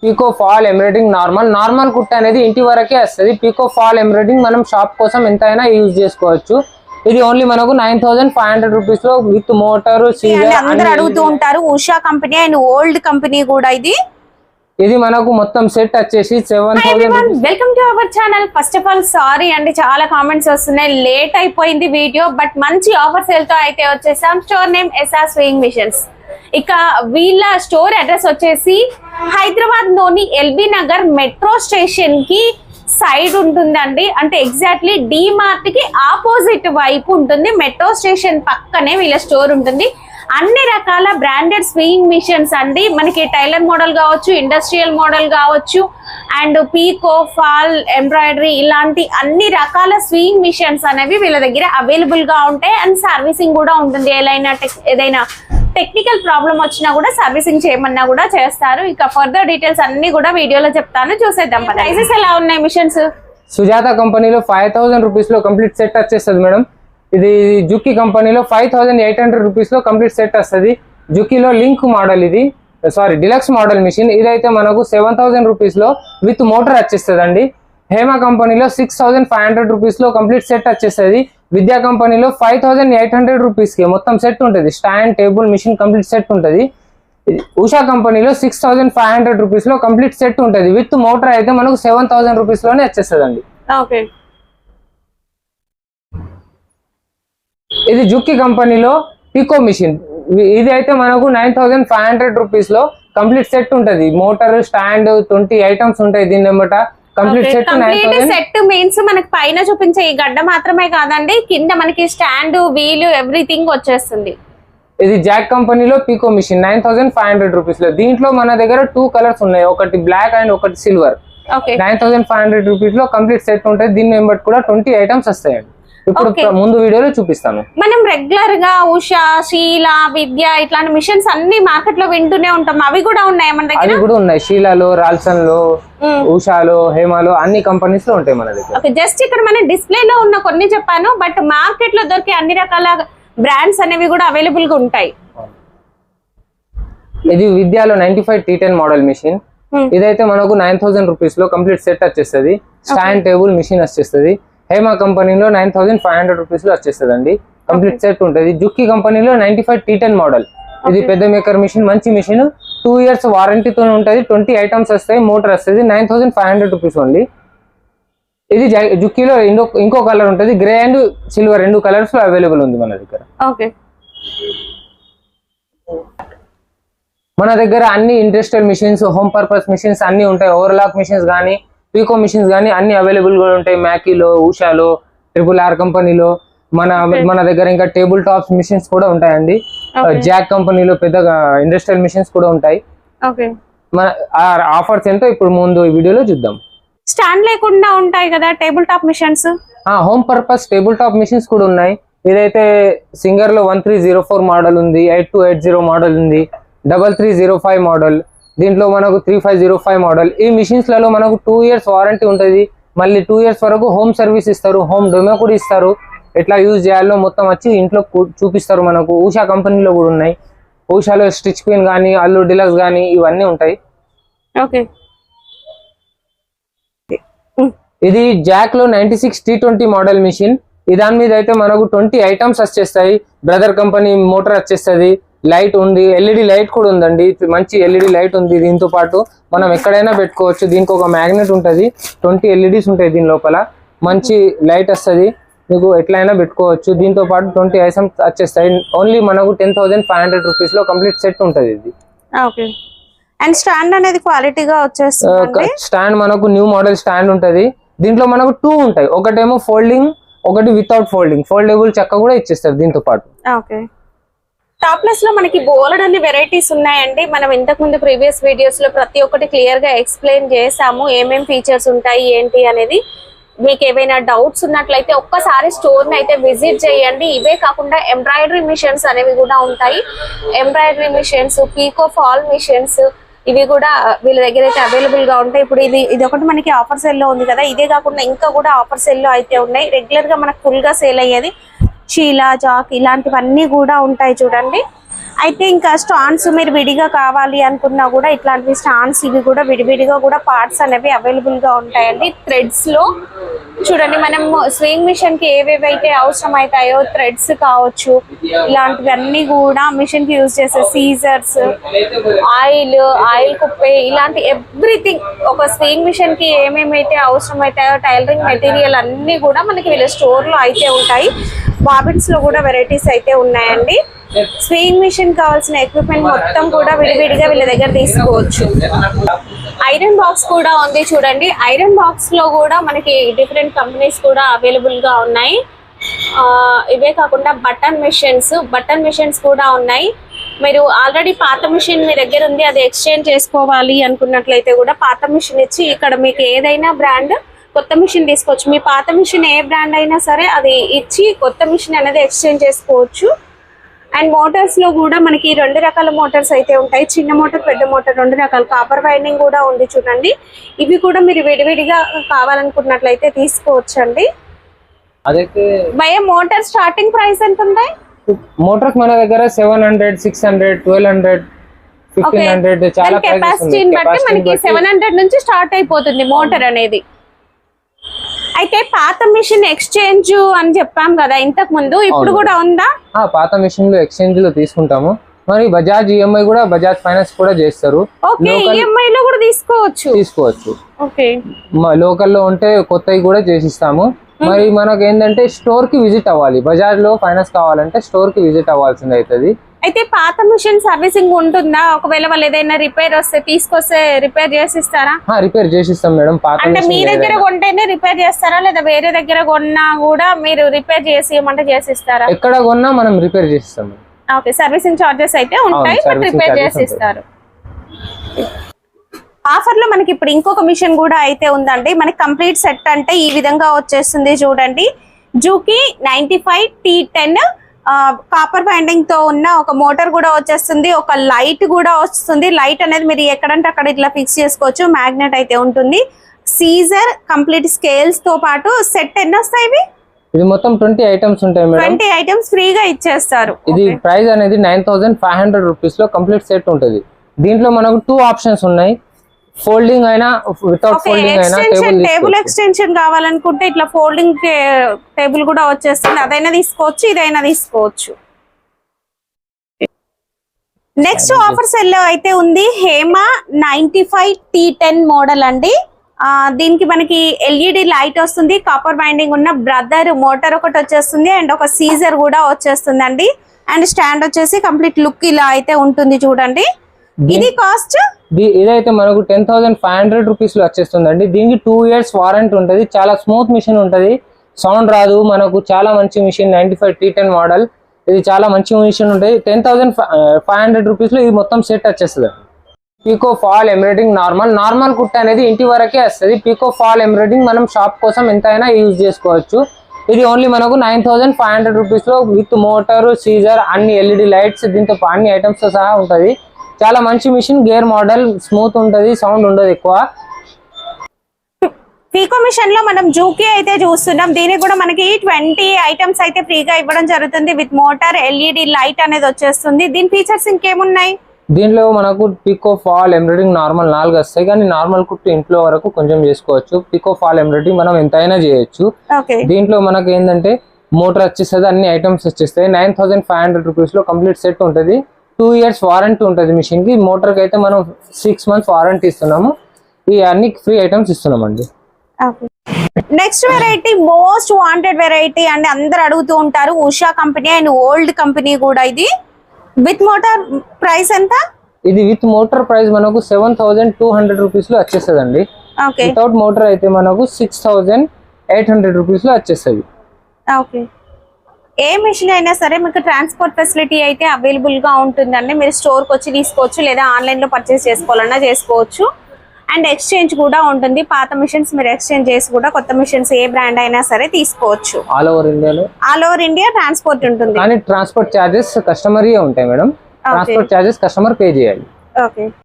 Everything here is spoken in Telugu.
పీకో ఫాల్ ఎంబ్రాయిడరింగ్ నార్మల్ కుట్ట అనేది ఇంటి వరకే వస్తుంది. పీకో ఫాల్ ఎంబ్రాయిడరింగ్ మనం షాప్ కోసం ఎంతైనా యూజ్ చేసుకోవచ్చు. ఇది ఓన్లీ మనకు 9500 రూపీస్ లో విత్ మోటార్ సీజర్. అందరూ అడుగుతూ ఉంటారు, Usha company and old company కూడా ఇది మనకు మొత్తం సెట్ వచ్చేసి 7000. Welcome to our channel. First of all sorry అండి, చాలా కామెంట్స్ వస్తున్నాయి, లేట్ అయిపోయింది వీడియో, బట్ మంచి ఆఫర్ సేల్ తో అయితే వచ్చేసాం. Store name SR sewing machines. ఇక వీళ్ళ స్టోర్ అడ్రస్ వచ్చేసి హైదరాబాద్ లోని ఎల్బీ నగర్ మెట్రో స్టేషన్ కి సైడ్ ఉంటుందండి. అంటే ఎగ్జాక్ట్లీ డి మార్ట్ కి ఆపోజిట్ వైపు ఉంటుంది. మెట్రో స్టేషన్ పక్కనే వీళ్ళ స్టోర్ ఉంటుంది. అన్ని రకాల బ్రాండెడ్ స్వింగ్ మిషన్స్ అండి. మనకి టైలర్ మోడల్ కావచ్చు, ఇండస్ట్రియల్ మోడల్ కావచ్చు, అండ్ పీకో ఫాల్ ఎంబ్రాయిడరీ ఇలాంటి అన్ని రకాల స్వింగ్ మిషన్స్ అనేవి వీళ్ళ దగ్గర అవైలబుల్ గా ఉంటాయి. అండ్ సర్వీసింగ్ కూడా ఉంటుంది. ఏదైనా టెక్నికల్ ప్రాబ్లం వచ్చినా కూడా సర్వీసింగ్ చేయమన్నా కూడా చేస్తారు. ఇక ఫర్దర్ డీటెయిల్స్ అన్ని కూడా వీడియోలో చెప్తాను, చూసేద్దాం. ప్రైసెస్ ఎలా ఉన్నాయి మిషన్స్? సుజాత కంపెనీలో 5000 రూపీస్ లో కంప్లీట్ సెట్ వచ్చేస్తుంది మేడం. ఇది జుక్కి కంపెనీలో 5800 రూపీస్ లో కంప్లీట్ సెట్ వస్తుంది. జుక్కిలో లింక్ మోడల్, ఇది డిలక్స్ మోడల్ మిషన్. ఇదైతే మనకు 7000 రూపీస్ లో విత్ మోటార్ వచ్చేస్తుంది అండి. హేమా కంపెనీలో 6500 రూపీస్ లో కంప్లీట్ సెట్ వచ్చేస్తుంది. విద్యా కంపెనీలో 5800 రూపీస్ కి మొత్తం సెట్ ఉంటుంది. Stand, table, mission complete set ఉంటుంది. ఉషా కంపెనీలో 6500 రూపీస్ లో కంప్లీట్ సెట్ ఉంటుంది. విత్ మోటార్ అయితే మనకు 7000 రూపీస్ లోనే వచ్చేస్తుంది అండి. ఇది జుక్కి కంపెనీలో పీకో మిషన్. ఇది అయితే మనకు 9500 రూపీస్ లో కంప్లీట్ సెట్ ఉంటుంది. మోటార్, స్టాండ్, 20 ఐటమ్స్ ఉంటాయి దీని వెంబట. కంప్లీట్ సెట్ సెట్ మీన్స్ మనకి పైన చూపించే ఈ గడ్డ మాత్రమే కాదండి, కింద మనకి స్టాండ్, వీల్, ఎవ్రీథింగ్ వచ్చేస్తుంది. ఇది జాక్ కంపెనీలో పీకో మిషన్ 9500 రూపీస్ లో. దీంట్లో మన దగ్గర 2 కలర్స్ ఉన్నాయి, ఒకటి బ్లాక్ అండ్ ఒకటి సిల్వర్. 9500 రూపీస్ లో కంప్లీట్ సెట్ ఉంటుంది. దీని వెంబట కూడా 20 ఐటమ్స్ వస్తాయండి. ఇప్పుడు ముందు వీడియోలో చూపిస్తాను. మనం రెగ్యులర్ గా ఉషా, షీలా, విద్య ఇట్లాంటి మిషన్స్ అన్ని మార్కెట్ లో వింటూనే ఉంటాం. అవి కూడా ఉన్నాయి మన దగ్గర. అవి కూడా ఉన్నాయి. షీలాలో, రాల్సన్ లో, ఉషాలో, హేమాలో అన్ని కంపెనీస్ లో ఉంటాయి మన దగ్గర. జస్ట్ ఇక్కడ మన డిస్ప్లే లో ఉన్న కొన్ని చెప్పాను, బట్ మార్కెట్ లో దొరికే అన్ని రకాల బ్రాండ్స్ అనేవి కూడా అవైలబుల్ గా ఉంటాయి. ఇది విద్యలో 95 T10 మోడల్ మిషన్. ఇదైతే మనకు 9000 రూపీస్ లో కంప్లీట్ సెట్ వచ్చేస్తుంది. స్టాండ్, టేబుల్, మిషన్ వచ్చేస్తుంది. హేమా కంపెనీలో 9500 రూపీస్ లో వచ్చేస్తుంది అండి. కంప్లీట్ సెట్ ఉంటుంది. జుక్కి కంపెనీలో 95 T10 మోడల్. ఇది పెద్ద మేకర్ మిషన్, మంచి మిషన్. 2 years వారంటీతో ఉంటుంది. 20 ఐటమ్స్ వస్తాయి, మోటార్ వస్తుంది. 9500 రూపీస్ ఓన్లీ. ఇది జుక్కిలో ఇంకో కలర్ ఉంటుంది, గ్రే అండ్ సిల్వర్, 2 కలర్స్ లో అవైలబుల్ ఉంది మన దగ్గర. మన దగ్గర అన్ని industrial machines, home purpose machines అన్ని ఉంటాయి. ఓవర్లాక్ మిషన్స్ కానీ, పీకో మిషన్స్ కానీ అన్ని అవైలబుల్ గా ఉంటాయి. మ్యాకీలో, ఉషాలో, RRR కంపెనీలో మన దగ్గర ఇంకా టేబుల్ టాప్స్ మిషన్స్ కూడా ఉంటాయండి. జాక్ కంపెనీలో పెద్దగా ఇండస్ట్రియల్ మిషన్స్ కూడా ఉంటాయి. మన ఆఫర్స్ ఏంటో ఇప్పుడు ముందు ఈ వీడియోలో చూద్దాం. స్టాండ్ లేకుండా ఉంటాయి కదా table top machines. Home purpose table top machines కూడా ఉన్నాయి. ఇదైతే సింగర్ లో 1304 మోడల్ ఉంది, 8280 మోడల్ ఉంది, 3305 మోడల్. దీంట్లో మనకు 3505 మోడల్. ఈ మిషన్స్ లలో మనకు 2 years వారంటీ ఉంటుంది. మళ్ళీ 2 years వరకు హోమ్ సర్వీస్ ఇస్తారు, హోమ్ డెమో కూడా ఇస్తారు. ఎట్లా యూజ్ చేయాలో మొత్తం వచ్చి ఇంట్లో చూపిస్తారు మనకు. ఉషా కంపెనీలో కూడా ఉన్నాయి. ఉషాలో స్టిచ్ పిన్ కానీ, అల్లు డిలక్స్ కానీ ఇవన్నీ ఉంటాయి. ఇది జాక్ లో 96 T20 మోడల్ మిషన్. దాని మీద అయితే మనకు 20 ఐటమ్స్ వచ్చేస్తాయి. బ్రదర్ కంపెనీ మోటార్ వచ్చేస్తుంది. లైట్ ఉంది, ఎల్ఈడి లైట్ కూడా ఉందండి. మంచి ఎల్ఈడి లైట్ ఉంది. దీంతో పాటు మనం ఎక్కడైనా పెట్టుకోవచ్చు. దీనికి ఒక మ్యాగ్నెట్ ఉంటుంది. 20 LEDs ఉంటాయి దీని లోపల. మంచి లైట్ వస్తుంది, మీకు ఎట్లయినా పెట్టుకోవచ్చు. దీంతో పాటు 20 ఐటమ్స్ వచ్చేస్తాయి. ఓన్లీ మనకు 10500 రూపీస్ లో కంప్లీట్ సెట్ ఉంటుంది ఇది. అండ్ స్టాండ్ అనేది క్వాలిటీగా వచ్చేస్తుంది. స్టాండ్ మనకు న్యూ మోడల్ స్టాండ్ ఉంటుంది. దీంట్లో మనకు 2 ఉంటాయి. ఒకటేమో ఫోల్డింగ్, ఒకటి వితౌట్ ఫోల్డింగ్. ఫోల్డబుల్ చెక్క కూడా ఇచ్చేస్తారు దీంతో పాటు. టాప్లెస్ లో మనకి బోల్డ్ అన్ని వెరైటీస్ ఉన్నాయండి. మనం ఇంతకు ముందు ప్రీవియస్ వీడియోస్ లో ప్రతి ఒక్కటి క్లియర్ గా ఎక్స్ప్లెయిన్ చేసాము, ఏమేం ఫీచర్స్ ఉంటాయి ఏంటి అనేది. మీకు ఏమైనా డౌట్స్ ఉన్నట్లయితే ఒక్కసారి స్టోర్ ని అయితే విజిట్ చేయండి. ఇవే కాకుండా ఎంబ్రాయిడరీ మిషన్స్ అనేవి కూడా ఉంటాయి. ఎంబ్రాయిడరీ మిషన్స్, పీకో ఫాల్ మిషన్స్, ఇవి కూడా వీళ్ళ దగ్గర అయితే అవైలబుల్ గా ఉంటాయి. ఇప్పుడు ఇది ఒకటి మనకి ఆఫర్ సేల్ లో ఉంది కదా, ఇదే కాకుండా ఇంకా కూడా ఆఫర్ సేల్ లో అయితే ఉన్నాయి. రెగ్యులర్ గా మనకు ఫుల్ గా సేల్ అయ్యేది షీలా, జాక్ ఇలాంటివన్నీ కూడా ఉంటాయి చూడండి. అయితే ఇంకా స్టాండ్స్ మీరు విడిగా కావాలి అనుకున్నా కూడా ఇట్లాంటివి స్టాండ్స్ ఇవి కూడా విడివిడిగా కూడా పార్ట్స్ అనేవి అవైలబుల్ గా ఉంటాయండి. థ్రెడ్స్ లో చూడండి, మనం స్వింగ్ మిషన్ కి ఏవేవైతే అవసరం అవుతాయో థ్రెడ్స్ కావచ్చు, ఇలాంటివన్నీ కూడా మిషన్ కి యూజ్ చేసే సీజర్స్, ఆయిల్ కుప్పే, ఇలాంటి ఎవ్రీథింగ్ ఒక స్వింగ్ మిషన్ కి ఏమేమైతే అవసరం అవుతాయో టైలరింగ్ మెటీరియల్ అన్ని కూడా మనకి వీళ్ళ స్టోర్ లో అయితే ఉంటాయి. బాబిన్స్ లో కూడా వెరైటీస్ అయితే ఉన్నాయండి. స్వింగ్ మిషన్ కావాల్సిన ఎక్విప్మెంట్ మొత్తం కూడా విడివిడిగా వీళ్ళ దగ్గర తీసుకోవచ్చు. ఐరన్ బాక్స్ కూడా ఉంది చూడండి. ఐరన్ బాక్స్ లో కూడా మనకి డిఫరెంట్ కంపెనీస్ కూడా అవైలబుల్ గా ఉన్నాయి. ఇవే కాకుండా బటన్ మిషన్స్ కూడా ఉన్నాయి. మీరు ఆల్రెడీ పాత మిషన్ మీ దగ్గర ఉంది, అది ఎక్స్చేంజ్ చేసుకోవాలి అనుకున్నట్లయితే కూడా పాత మిషన్ ఇచ్చి ఇక్కడ మీకు ఏదైనా బ్రాండ్ కొత్త మిషన్ తీసుకోవచ్చు. మీ పాత మిషన్ ఏ బ్రాండ్ అయినా సరే అది ఇచ్చి కొత్త మిషన్ అనేది ఎక్స్చేంజ్ చేసుకోవచ్చు. అండ్ మోటార్స్ లో కూడా మనకి 2 రకాల మోటార్స్ అయితే ఉంటాయి. చిన్న మోటార్, పెద్ద మోటార్ 2 రకాల. కాపర్ వైండింగ్ కూడా ఉంది చూడండి. ఇవి కూడా మీరు విడివిడిగా కావాలనుకున్నట్లయితే తీసుకోవచ్చండి. అదైతే భయ మోటార్ స్టార్టింగ్ ప్రైస్ ఎంత ఉంటాయి? మోటార్ మన దగ్గర 700, 600, 1200, 1500 చాలా కెపాసిటీని బట్టి మనకి 700 నుంచి స్టార్ట్ అయిపోతుంది మోటార్ అనేది. అయితే పాత మిషన్ ఎక్స్చేంజ్ అని చెప్పాం కదా ఇంతకు ముందు, ఇప్పుడు కూడా ఉందా? పాత మిషన్ లో ఎక్స్చేంజ్ లో తీసుకుంటాము. మరి బజాజ్ ఈఎంఐ కూడా, బజాజ్ ఫైనాన్స్ కూడా చేస్తారు. ఓకే, ఈఎంఐ లో కూడా తీసుకోవచ్చు. ఓకే, లోకల్ లో ఉంటే కొత్తవి కూడా చేసిస్తాము. మరి మనకు ఏంటంటే స్టోర్ కి విజిట్ అవ్వాలి. బజాజ్ లో ఫైనాన్స్ కావాలంటే స్టోర్ కి విజిట్ అవ్వాల్సింది అవుతుంది. అయితే పాత మిషన్ సర్వీసింగ్ ఉంటుందా? ఒకవేళ వాళ్ళు ఏదైనా రిపేర్ వస్తే తీసుకొస్తే రిపేర్ చేసిస్తారా? రిపేర్ చేసిస్తాం మేడం. అంటే మీ దగ్గర కొంటేనే రిపేర్ చేస్తారా, లేదా వేరే దగ్గర కొన్నా కూడా మీరు రిపేర్ చేసి ఇవ్వమంటే చేసిస్తారా? ఎక్కడ కొన్నా మనం రిపేర్ చేసిస్తాం. ఓకే, సర్వీసింగ్ చార్జెస్ అయితే ఉంటాయి, బట్ రిపేర్ చేసిస్తారు. ఆఫర్ లో మనకి ఇప్పుడు ఇంకొక మిషన్ కూడా అయితే ఉందండి. మనకి కంప్లీట్ సెట్ అంటే ఈ విధంగా వచ్చేస్తుంది చూడండి. జూకీ 95 T10 కాపర్ బైండింగ్ తో ఉన్న ఒక మోటార్ కూడా వచ్చేస్తుంది. ఒక లైట్ కూడా వస్తుంది. లైట్ అనేది మీరు ఎక్కడంటే అక్కడ ఇట్లా ఫిక్స్ చేసుకోవచ్చు. మ్యాగ్నెట్ అయితే ఉంటుంది. సీజర్, కంప్లీట్ స్కేల్స్ తో పాటు సెట్ ఎన్ని వస్తాయి ఇవి? ఇది మొత్తం 20 ఐటమ్స్ ఉంటాయి మేడం. 20 ఐటమ్స్ ఫ్రీగా ఇచ్చేస్తారు. ఇది ప్రైస్ అనేది 9500 రూపీస్ లో కంప్లీట్ సెట్ ఉంటుంది. దీంట్లో మనకు 2 ఆప్షన్స్ ఉన్నాయి. ఫోల్డింగ్ అయినా, వితౌట్ ఫోల్డింగ్ అయినా. టేబుల్ ఎక్స్టెన్షన్ కావాలనుకుంటే ఇట్లా ఫోల్డింగ్ టేబుల్ కూడా వచ్చేస్తుంది. అదైనా తీసుకోవచ్చు, ఇదైనా తీసుకోవచ్చు. నెక్స్ట్ ఆఫర్ సెల్ అయితే ఉంది హేమా 95 T10 మోడల్ అండి. దీనికి మనకి ఎల్ఈడి లైట్ వస్తుంది. కాపర్ బైండింగ్ ఉన్న బ్రదర్ మోటార్ ఒకటి వచ్చేస్తుంది. అండ్ ఒక సీజర్ కూడా వచ్చేస్తుంది అండి. అండ్ స్టాండ్ వచ్చేసి కంప్లీట్ లుక్ ఇలా అయితే ఉంటుంది చూడండి. ఇది కాస్ట్ ఇదైతే మనకు 10,500 రూపీస్ లో వచ్చేస్తుందండి. దీనికి 2 years వారంటీ ఉంటుంది. చాలా స్మూత్ మిషన్ ఉంటుంది, సౌండ్ రాదు. మనకు చాలా మంచి మిషన్ 95 T10 మోడల్. ఇది చాలా మంచి మిషన్ ఉంటుంది. 10,500 రూపీస్ లో ఇది మొత్తం సెట్ వచ్చేస్తుంది. పీకో ఫాల్ ఎంబ్రాయిడింగ్ నార్మల్ కుట్ట అనేది ఇంటి వరకే వస్తుంది. పీకో ఫాల్ ఎంబ్రాయిడింగ్ మనం షాప్ కోసం ఎంతైనా యూజ్ చేసుకోవచ్చు. ఇది ఓన్లీ మనకు 9,500 రూపీస్ లో విత్ మోటార్, సీజర్, అన్ని ఎల్ఈడి లైట్స్, దీంతో అన్ని ఐటమ్స్ తో సహా ఉంటుంది. చాలా మంచి మిషన్, గేర్ మోడల్, స్మూత్ ఉంటుంది, సౌండ్ ఉండదు ఎక్కువ. పీకో మిషన్ లో మనం జూకీ అయితే చూస్తున్నాం. దీనికి కూడా మనకి 20 ఐటమ్స్ అయితే ఫ్రీగా ఇవ్వడం జరుగుతుంది. విత్ మోటార్, ఎల్ఈడి లైట్ అనేది వచ్చేస్తుంది. దీని ఫీచర్స్ ఇంకేమున్నాయి? దీనిలో మనకు పీకో ఫాల్ ఎంబ్రాయిడింగ్ నార్మల్ 4 వస్తాయి, కానీ నార్మల్ కుట్టు ఇంట్లో వరకు కొంచెం చేసుకోవచ్చు. పీకో ఫాల్ ఎంబ్రాయిడింగ్ మనం ఎంతైనా చేయొచ్చు. దీంట్లో మనకు ఏంటంటే మోటార్ వచ్చేస్తుంది, అన్ని ఐటమ్స్ వచ్చేస్తాయి. 9,500 రూపీస్ లో కంప్లీట్ సెట్ ఉంటుంది. 2 years వారంటీ ఉంటుంది మిషన్ కి. మోటార్ కి అయితే మనం 6 months వారంటీ ఇస్తున్నాము. ఈ అన్ని ఫ్రీ ఐటమ్స్ ఇస్తున్నామండి. Next variety most wanted variety అండి, అందరు అడుగుతూ ఉంటారు. Usha company and old company కూడా. ఇది విత్ మోటార్ ప్రైస్ ఎంత? ఇది విత్ మోటార్ ప్రైస్ మనకు 7,200 రూపీస్ లో వచ్చేస్తుంది. వితౌట్ మోటార్ అయితే మనకు 6,800 రూపీస్ లో వచ్చేస్తుంది. ఏ మిషన్ అయినా సరే మీకు ట్రాన్స్పోర్ట్ ఫెసిలిటీ అయితే అవైలబుల్ గా ఉంటుందండి. మీరు స్టోర్ కి వచ్చి తీసుకోవచ్చు, లేదా ఆన్లైన్ లో పర్చేస్ చేసుకోవాలన్నా చేసుకోవచ్చు. అండ్ ఎక్స్చేంజ్ కూడా ఉంటుంది. పాత మిషన్స్ మీరు ఎక్స్చేంజ్ చేసి కూడా కొత్త మిషన్స్ ఏ బ్రాండ్ అయినా సరే తీసుకోవచ్చు. ఆల్ ఓవర్ ఇండియా ట్రాన్స్పోర్ట్ ఉంటుంది. కానీ ట్రాన్స్పోర్ట్ చార్జెస్ కస్టమర్ ఉంటాయి madam. Transport charges customer pay చేయాలి. ఓకే.